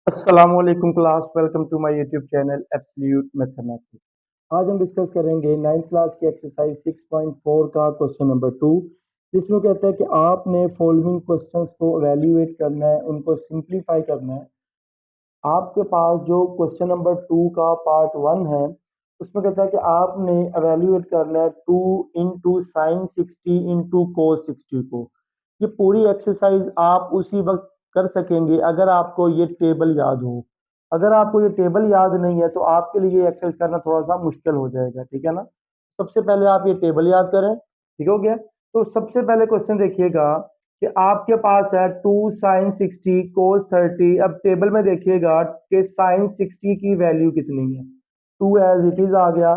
अस्सलामुअलैकुम class, welcome to my YouTube channel absolute mathematics. आज हम डिस्कस करेंगे 9th क्लास की एक्सरसाइज 6.4 का क्वेश्चन नंबर 2, जिसमें कहता है कि आपने फॉलोइंग क्वेश्चंस को एवेल्युएट करना है, उनको सिंप्लीफाई करना है। आपके पास जो क्वेश्चन नंबर 2 का पार्ट 1 है, उसमें कहता है कि आपने एवेल्युएट करना है 2 इंटू साइन 60 इंटू कोस 60 को। ये पूरी एक्सरसाइज आप उसी वक्त कर सकेंगे अगर आपको ये टेबल याद हो। अगर आपको ये टेबल याद नहीं है तो आपके लिए ये एक्सरसाइज करना थोड़ा सा मुश्किल हो जाएगा, ठीक है ना। सबसे पहले आप ये टेबल याद करें, ठीक हो गया। तो सबसे पहले क्वेश्चन देखिएगा कि आपके पास है 2 साइन 60 कोस 30। अब टेबल में देखिएगा कि साइन 60 की वैल्यू कितनी है। 2 एज इट इज आ गया,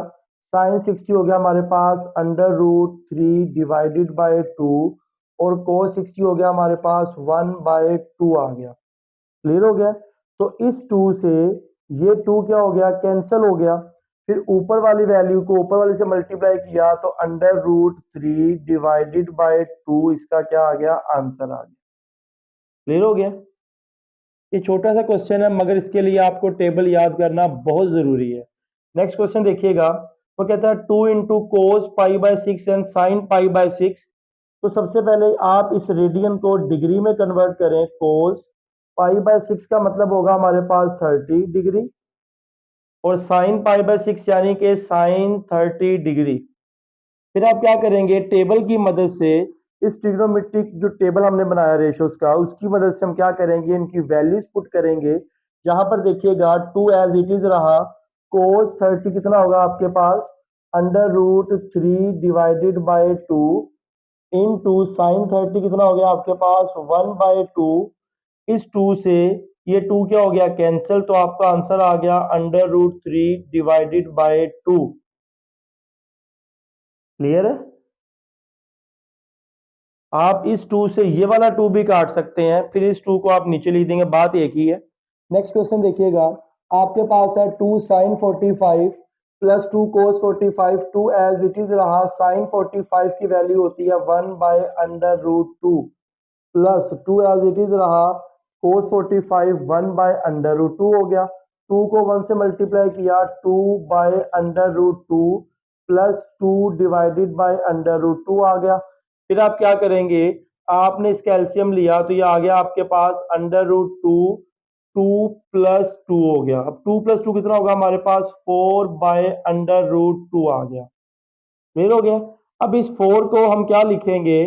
साइन 60 हो गया हमारे पास अंडर रूट 3 डिवाइडेड बाय 2, और कोस 60 हो गया हमारे पास 1 बाय 2 आ गया। क्लियर हो गया। तो इस 2 से ये 2 क्या हो गया, कैंसिल हो गया। फिर ऊपर वाली वैल्यू को ऊपर वाले से मल्टीप्लाई किया तो अंडर रूट 3 डिवाइडेड बाय 2 इसका क्या आ गया, आंसर आ गया। क्लियर हो गया। ये छोटा सा क्वेश्चन है मगर इसके लिए आपको टेबल याद करना बहुत जरूरी है। नेक्स्ट क्वेश्चन देखिएगा, वो कहता है 2 into cos pi bye 6 and sign pi bye 6। तो सबसे पहले आप इस रेडियन को डिग्री में कन्वर्ट करें। कोस पाई बाय 6 का मतलब होगा हमारे पास 30 डिग्री, और साइन पाई बाय 6 यानी कि साइन 30 डिग्री। फिर आप क्या करेंगे, टेबल की मदद से इस ट्रिग्नोमेट्रिक जो टेबल हमने बनाया रेशियोज का, उसकी मदद से हम क्या करेंगे, इनकी वैल्यूज पुट करेंगे। यहाँ पर देखिएगा 2 एज इट इज रहा, कोस 30 कितना होगा आपके पास, under root 3 divided by 2 into sine 30 कितना हो गया आपके पास 1 बाय 2। इस 2 से ये 2 क्या हो गया, कैंसिल, तो आपका आंसर आ गया under root 3 divided by 2। Clear है। आप इस 2 से ये वाला 2 भी काट सकते हैं, फिर इस 2 को आप नीचे लिख देंगे, बात एक ही है। नेक्स्ट क्वेश्चन देखिएगा, आपके पास है 2 sine 45 plus 2 cos 45। 2 as it is रहा, साइन 45 की वैल्यू होती है 1 by under root 2, plus 2 as it is रहा, कोस 45 1 बाय अंडर रूट 2 हो गया। 2 को 1 से मल्टीप्लाई किया, 2 by under root 2 plus 2 divided by under root 2 आ गया। फिर आप क्या करेंगे, आपने इसका एलसीएम लिया तो ये आ गया आपके पास अंडर रूट 2, 2 प्लस 2 हो गया। अब 2 प्लस 2 कितना होगा हमारे पास, 4 बाय अंडर रूट 2 आ गया। क्लियर हो गया। अब इस 4 को हम क्या लिखेंगे,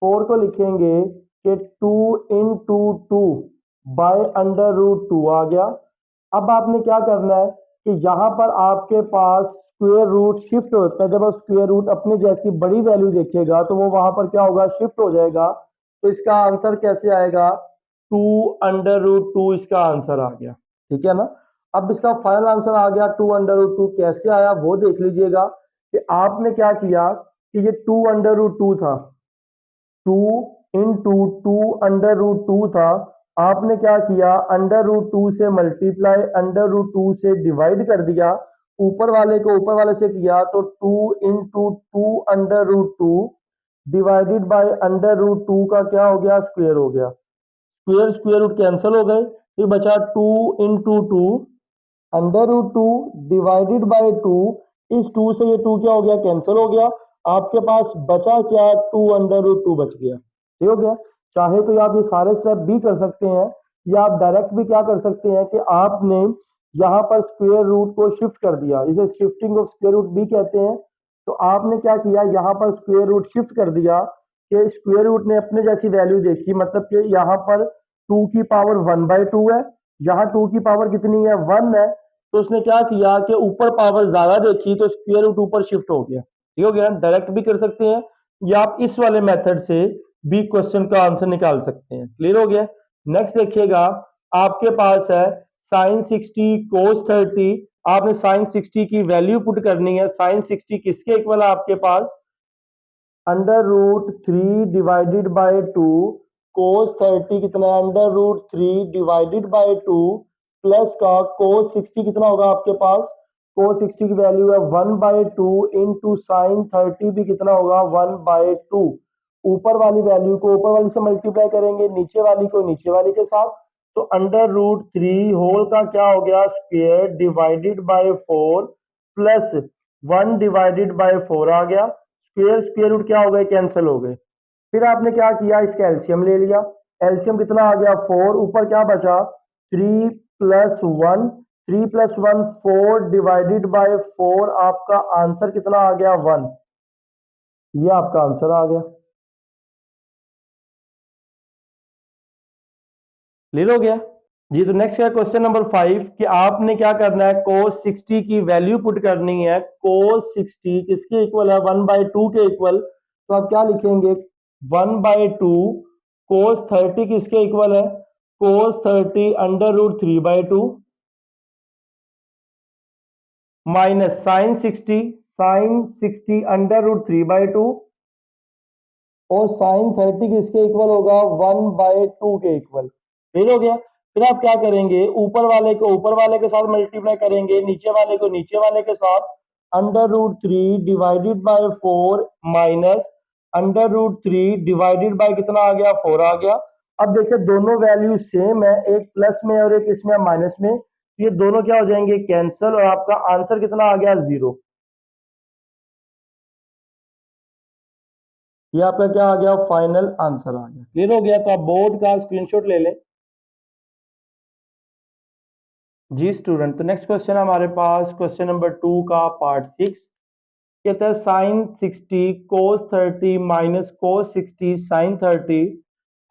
4 को लिखेंगे कि 2 इंटू 2 बाय अंडर रूट 2 आ गया। अब आपने क्या करना है कि यहाँ पर आपके पास स्क्वायर रूट शिफ्ट होता है। जब आप स्क्वायर रूट अपने जैसी बड़ी वैल्यू देखेगा तो वो वहां पर क्या होगा, शिफ्ट हो जाएगा। तो इसका आंसर कैसे आएगा, 2 अंडर रूट 2 इसका आंसर आ गया, ठीक है ना। अब इसका फाइनल आंसर आ गया 2 अंडर रूट 2। कैसे आया वो देख लीजिएगा कि आपने क्या किया कि ये 2 अंडर रूट 2 था, 2 इंटू 2 अंडर रूट 2 था। आपने क्या किया, अंडर रूट 2 से मल्टीप्लाई अंडर रूट 2 से डिवाइड कर दिया, ऊपर वाले को ऊपर वाले से किया तो 2 into 2 under root 2 divided by under root 2 का क्या हो गया, स्क्वायर हो गया। स्क्वायर स्क्वायर रूट कैंसिल हो गए, फिर बचा 2 into 2 under root 2 divided by 2। इस 2 से ये 2 क्या हो गया, कैंसिल हो गया। आपके पास बचा क्या, 2 अंडर रूट 2 बच गया, ठीक हो गया। चाहे तो आप ये सारे स्टेप भी कर सकते हैं, या आप डायरेक्ट भी क्या कर सकते हैं कि आपने यहाँ पर स्क्वायर रूट को शिफ्ट कर दिया, इसे शिफ्टिंग ऑफ स्क्वायर रूट भी कहते हैं। तो आपने क्या किया, यहाँ पर स्क्वायर रूट शिफ्ट कर दिया कि स्क्वायर रूट ने अपने जैसी वैल्यू देखी, मतलब कि यहाँ पर 2 की पावर 1 बाय 2 है, यहाँ 2 की पावर कितनी है, 1 है। तो उसने क्या किया कि ऊपर पावर ज्यादा देखी तो स्क्वायर रूट ऊपर शिफ्ट हो गया, ठीक हो गया। डायरेक्ट भी कर सकते हैं, या आप इस वाले मेथड से भी क्वेश्चन का आंसर निकाल सकते हैं। क्लियर हो गया। नेक्स्ट देखिएगा, आपके पास है साइन 60 कोस 30। आपने साइन 60 की वैल्यू पुट करनी है। साइन 60 किसके इक्वल है आपके पास, under root 3 divided by 2, cos 30 कितना है, under root 3 divided by 2 plus का कोस 60 कितना होगा आपके पास, कोस 60 की वैल्यू है 1 बाय 2 इंटू साइन 30 भी कितना होगा, 1 बाय 2। ऊपर वाली वैल्यू को ऊपर वाली से मल्टीप्लाई करेंगे, नीचे वाली को नीचे वाली के साथ। तो अंडर रूट 3 होल का क्या हो गया square divided by 4 plus 1 divided by 4 आ गया। स्क्वायर स्क्वायर रूट क्या हो गए कैंसिल हो गए। फिर आपने क्या किया इसका एलसीएम ले लिया। एलसीएम कितना आ गया 4, ऊपर क्या बचा 3 प्लस 1, 3 प्लस 1 4 डिवाइडेड बाय 4, आपका आंसर कितना आ गया 1। ये आपका आंसर आ गया। क्लियर हो गया जी। तो नेक्स्ट है क्वेश्चन नंबर 5 कि आपने क्या करना है cos 60 की वैल्यू पुट करनी है। cos 60 किसके इक्वल है 1/2 के इक्वल। तो आप क्या लिखेंगे 1/2 cos 30 किसके इक्वल है cos 30 under root 3/2 minus sin 60 under root 3/2 और sin 30 किसके इक्वल होगा 1/2 के इक्वल। क्लियर हो गया। फिर आप क्या करेंगे ऊपर वाले को ऊपर वाले के साथ मल्टीप्लाई करेंगे, नीचे वाले को नीचे वाले के साथ। Under root 3 divided by 4 minus under root 3 divided by कितना आ गया 4 आ गया। अब देखिए दोनों वैल्यू सेम है, एक प्लस में और एक इसमें माइनस में, ये दोनों क्या हो जाएंगे कैंसिल और आपका आंसर कितना आ गया 0। ये आपका क्या आ गया फाइनल आंसर आ गया। क्लियर हो गया। तो आप बोर्ड का स्क्रीनशॉट ले लें जी स्टूडेंट। तो नेक्स्ट क्वेश्चन हमारे पास क्वेश्चन नंबर 2 का पार्ट 6 कहता है साइन 60 कोस 30 माइनस कोस 60 साइन 30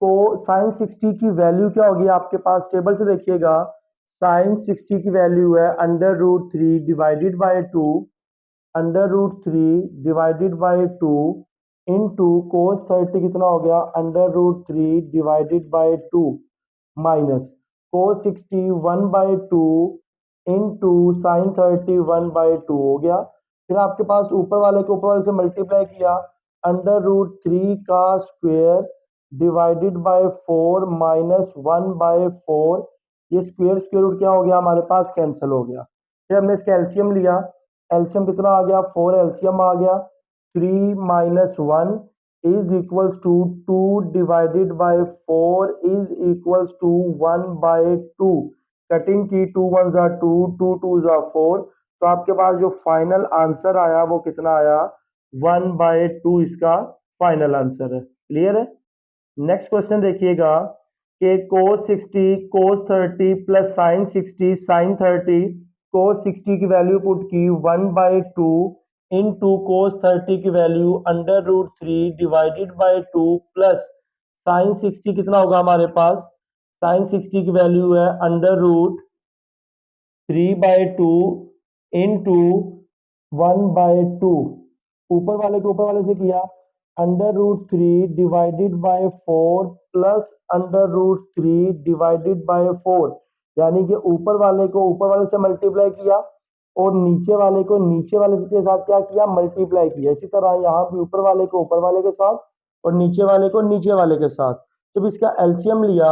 को साइन 60 की वैल्यू क्या होगी आपके पास टेबल से देखिएगा। साइन 60 की वैल्यू है under root 3 divided by 2 under root 3 divided by 2 into cos 30 कितना हो गया under root 3 divided by 2 minus cos 60 1/2 into sine 30 1/2 हो गया। फिर आपके पास ऊपर वाले को ऊपर वाले से मल्टीप्लाई किया अंडर रूट 3 का स्क्वायर डिवाइडेड बाय 4 माइनस 1/4। ये स्क्वायर स्क्वायर रूट क्या हो गया हमारे पास कैंसिल हो गया। फिर हमने इसका एलसीएम लिया। एलसीएम कितना आ गया 4 एलसीएम आ गया 3 minus 1 is equals to 2 divided by 4 is equals to 1/2। Cutting की 2 1 जा 2 2 2 जा 4। तो आपके पास जो फाइनल आंसर आया वो कितना आया 1/2 इसका फाइनल आंसर है। क्लियर है। नेक्स्ट क्वेश्चन देखिएगा कि cos 60 cos 30 plus sin 60 sin 30 cos 60 की वैल्यू पुट की 1/2 इनटू cos 30 की value under root 3 divided by 2 plus sin 60 कितना होगा हमारे पास sin 60 की वैल्यू है अंडर रूट 3/2 इनटू 1/2। ऊपर वाले को ऊपर वाले से किया under root 3 divided by 4 plus under root 3 divided by 4, यानी कि ऊपर वाले को ऊपर वाले से मल्टीप्लाई किया और नीचे वाले को नीचे वाले के साथ क्या किया मल्टीप्लाई किया। इसी तरह यहाँ भी ऊपर वाले को ऊपर वाले के साथ और नीचे वाले को नीचे वाले के साथ। जब इसका एलसीएम लिया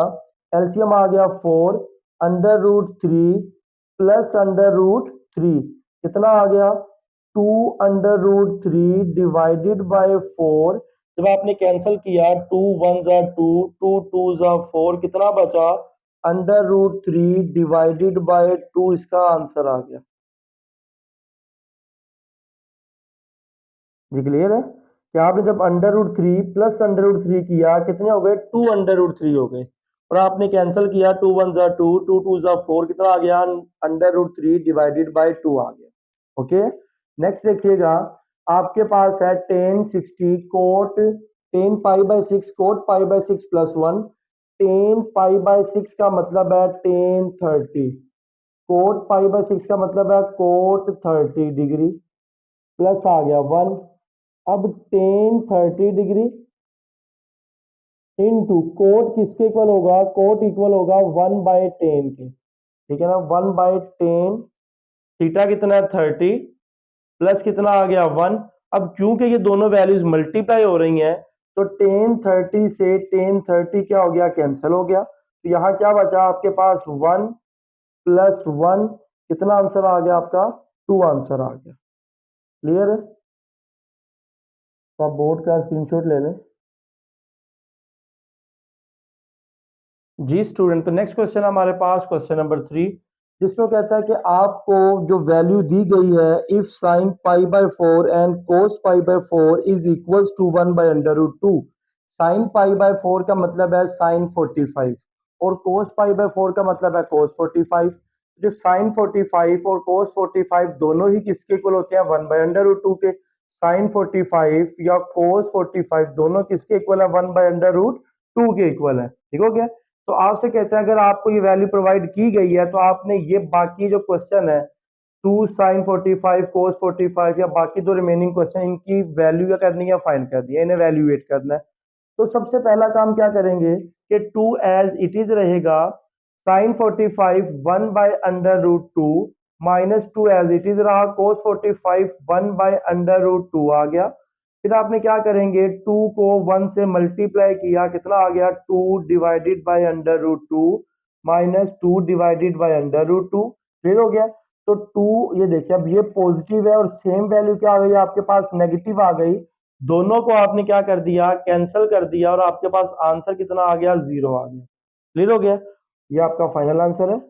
एलसीएम आ गया 4 under root 3 plus under root 3 कितना आ गया 2 अंडर रूट 3 डिवाइडेड बाय 4। जब आपने कैंसिल किया 2 1 जा 2 2 2 जा 4 कितना बचा अंडर रूट 3 डिवाइडेड बाय 2 इसका आंसर आ गया। ये क्लियर है कि आपने जब under root 3 plus under root 3 किया कितने हो गए 2 अंडर रूट 3 हो गए और आपने कैंसिल किया 2 1 जा 2 2 2 जा 4 कितना आ गया अंडर रूट 3 डिवाइडेड बाय 2 आ गया। ओके। नेक्स्ट देखिएगा आपके पास है tan 60 cot tan π/6 cot π/6 plus 1 tan π/6 का मतलब है tan 30 कोट π/6 का मतलब है कोट 30 डिग्री प्लस आ गया 1। अब tan 30 डिग्री इनटू कोट किसके इक्वल होगा कोट इक्वल होगा 1/tan के। ठीक है ना 1/tan थीटा कितना है 30 प्लस कितना आ गया 1। अब क्योंकि ये दोनों वैल्यूज मल्टीप्लाई हो रही हैं तो tan 30 से tan 30 क्या हो गया कैंसिल हो गया। तो यहाँ क्या बचा आपके पास 1 प्लस 1 कितना आंसर आ गया आपका 2 आंसर आ गया। क्लियर है। तो आप बोर्ड का स्क्रीनशॉट ले लें। जी स्टूडेंट, तो नेक्स्ट क्वेश्चन हमारे पास क्वेश्चन नंबर 3, जिसमें कहता है कि आपको जो वैल्यू दी गई है, if sine pi by 4 and cos pi by 4 is equals to 1 by under root 2। Sine pi by 4 का मतलब है साइन 45 और कोस पाई बाय 4 का मतलब है कोस 45। जो साइन 45 और कोस 45 दोनों ही किसके इक्वल होते हैं? 1 बाय अंडर रूट 2 के। साइन 45 या कोस 45 दोनों किसके इक्वल है? 1 बाय अंडर रूट 2 के इक्वल है। ठीक हो गया? तो आपसे कहते हैं अगर आपको ये वैल्यू प्रोवाइड की गई है तो आपने ये बाकी जो क्वेश्चन है 2 साइन 45 कोस 45 या बाकी दो रिमेनिंग क्वेश्चन, इनकी वैल्यू क्या करनी है? फाइंड करनी है, इन्हें वैल्यूएट करना है। तो सबसे पहला काम क्या करेंगे कि 2 एज इट इज रहेगा sine 45 1 by under root 2 minus 2 as it is रहा कोस 45 1 बाय अंडर रूट 2 आ गया। फिर आपने क्या करेंगे, 2 को 1 से मल्टीप्लाई किया, कितना आ गया? 2 divided by under root 2 minus 2 divided by under root 2। Clear हो गया? तो 2, ये देखिए अब ये पॉजिटिव है और सेम वैल्यू क्या आ गई आपके पास? नेगेटिव आ गई। दोनों को आपने क्या कर दिया? कैंसिल कर दिया और आपके पास आंसर कितना आ गया? 0 आ गया। क्लियर हो गया? ये आपका फाइनल आंसर है।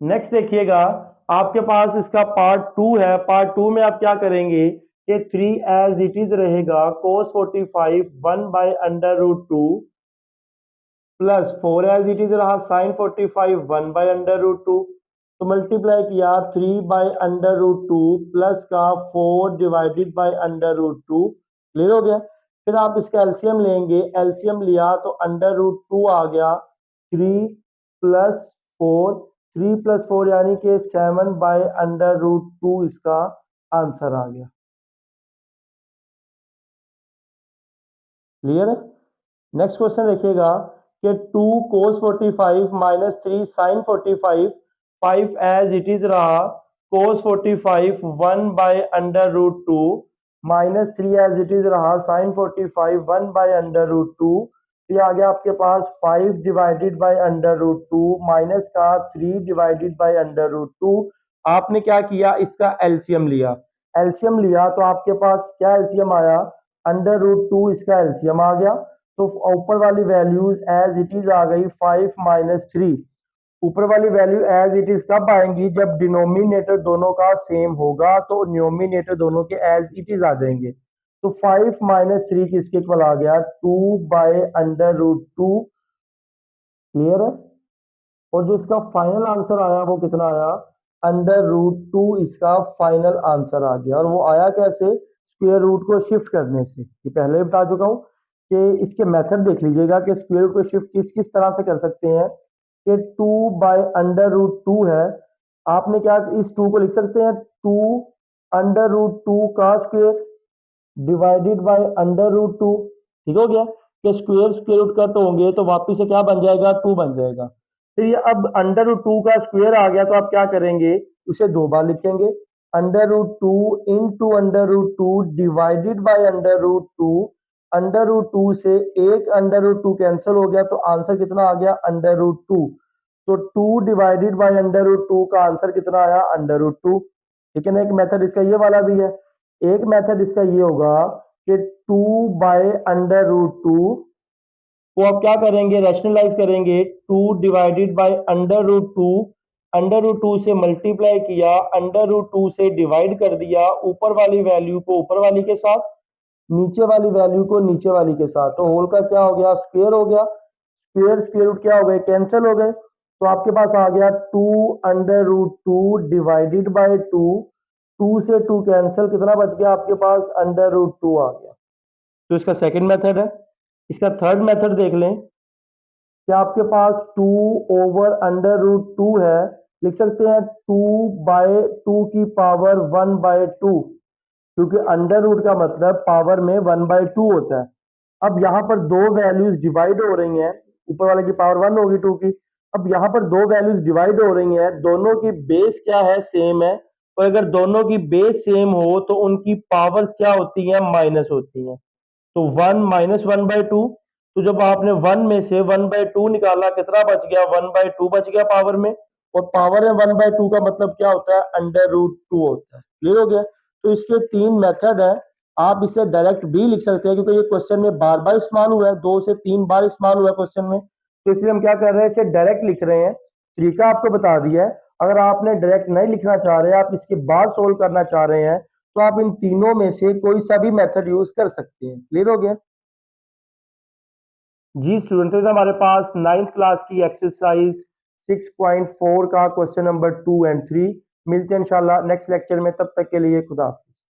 नेक्स्ट देखिएगा, आपके पास इसका पार्ट 2 है। पार्ट 2 में आप क्या करेंगे कि 3 एज इट इज रहेगा cos 45 1 by under root 2 plus 4 as it is रहा साइन 45 1 बाय अंडर रूट 2। तो मल्टीप्लाई किया 3 बाय अंडर रूट 2 प्लस का 4 divided by under root 2। Clear हो गया? फिर आप इसका एलसीएम लेंगे, एलसीएम लिया तो अंडर रूट 2 आ गया। 3 प्लस 4, 3 प्लस 4 यानी कि 7 बाय अंडर रूट 2 इसका आंसर आ गया। क्लियर है? नेक्स्ट क्वेश्चन देखिएगा कि 2 cos 45 minus 3 sin 45 5 as it is रहा cos 45 1 by under root 2 minus 3 as it is रहा sin 45 1 बाय अंडर रूट 2। ये आ गया आपके पास 5 divided by under root 2 minus का 3 डिवाइडेड बाय अंडर रूट 2। आपने क्या किया? इसका एलसीएम लिया। एलसीएम लिया तो आपके पास क्या एलसीएम आया? अंडर रूट 2 इसका एलसीएम आ गया। तो ऊपर वाली वैल्यूज एज इट इज आ गई 5 माइनस 3। ऊपर वाली वैल्यू एज इट इज कब आएंगी? जब डिनोमिनेटर दोनों का सेम होगा, तो न्यूमिनेटर दोनों के एज इट इज आ जाएंगे। तो 5 माइनस 3 किसके इक्वल आ गया? 2 बाय अंडर रूट 2। क्लियर है? और जो इसका फाइनल आंसर आया वो कितना आया? अंडर रूट 2 इसका फाइनल आंसर आ गया। और वो आया कैसे? स्क्वायर रूट को शिफ्ट करने से। ये पहले भी बता चुका हूं कि इसके मेथड देख लीजिएगा कि स्क्वायर रूट को शिफ्ट किस किस तरह से कर सकते हैं। कि 2 बाय अंडर रूट 2 है, आपने क्या इस 2 को लिख सकते हैं 2 अंडर रूट 2 का square divided by under root 2। ठीक हो गया? कि स्क्वायर स्क्वायर रूट कट होंगे तो वापिस से क्या बन जाएगा? 2 बन जाएगा। फिर ये अब अंडर रूट 2 का स्क्वायर आ गया तो आप क्या करेंगे? उसे दो बार लिखेंगे। Under root 2 into under root 2 divided by under root 2। Under root 2 से एक अंडर रूट 2 कैंसिल हो गया तो आंसर कितना आ गया? Under root 2। तो 2 डिवाइडेड बाय अंडर रूट 2 का आंसर कितना आया? Under root 2। ठीक है ना? एक मेथड इसका ये वाला भी है। एक मेथड इसका ये होगा कि 2 बाय अंडर रूट 2 को आप क्या करेंगे? रैशनलाइज करेंगे। 2 divided by under root 2, under root 2 से मल्टीप्लाई किया, अंडर रूट 2 से डिवाइड कर दिया, ऊपर वाली वैल्यू को ऊपर वाली के साथ, नीचे वाली वैल्यू को नीचे वाली के साथ। तो होल का क्या हो गया? स्क्वायर हो गया। स्क्वायर स्क्वायर रूट क्या हो गए? कैंसिल हो गए। तो आपके पास आ गया 2 अंडर रूट 2 डिवाइडेड बाय 2। 2 से 2 कैंसिल, कितना बच गया आपके पास? अंडर रूट 2 आ गया। तो इसका सेकंड मेथड है। इसका थर्ड मेथड देख लें कि आपके पास 2 ओवर अंडर रूट 2 है, लिख सकते हैं 2 बाय 2 की पावर 1 बाय 2, क्योंकि अंडर रूट का मतलब पावर में 1 बाय 2 होता है। अब यहाँ पर दो वैल्यूज डिवाइड हो रही हैं, ऊपर वाले की पावर 1 होगी 2 की। अब यहाँ पर दो वैल्यूज डिवाइड हो रही हैं, दोनों की बेस क्या है? सेम है। और अगर दोनों की बेस सेम हो तो उनकी पावर्स क्या होती हैं? माइनस होती हैं। तो 1 माइनस 1 बाय 2। तो जब आपने 1 में से 1 बाय 2 निकाला, कितना बच गया? 1 बाय 2 बच गया पावर में। और पावर में 1 बाय 2 का मतलब क्या होता है? अंडर रूट 2 होता है। क्लियर हो गया? तो इसके तीन मेथड है। आप इसे डायरेक्ट भी लिख सकते हैं, क्योंकि ये क्वेश्चन में बार बार इस्तेमाल हुआ है, 2 से 3 बार इस्तेमाल हुआ है क्वेश्चन में, तो इसलिए हम क्या कर रहे हैं, इसे डायरेक्ट लिख रहे हैं। तरीका आपको बता दिया है। अगर आपने डायरेक्ट नहीं लिखना चाह रहे, आप इसके बाद सोल्व करना चाह रहे हैं, तो आप इन तीनों में से कोई सा भी मेथड यूज कर सकते हैं। क्लियर हो गया जी स्टूडेंट? हमारे पास 9th क्लास की एक्सरसाइज 6.4 का क्वेश्चन नंबर 2 एंड 3 मिलते हैं इंशाल्लाह नेक्स्ट लेक्चर में। तब तक के लिए खुदा हाफिज।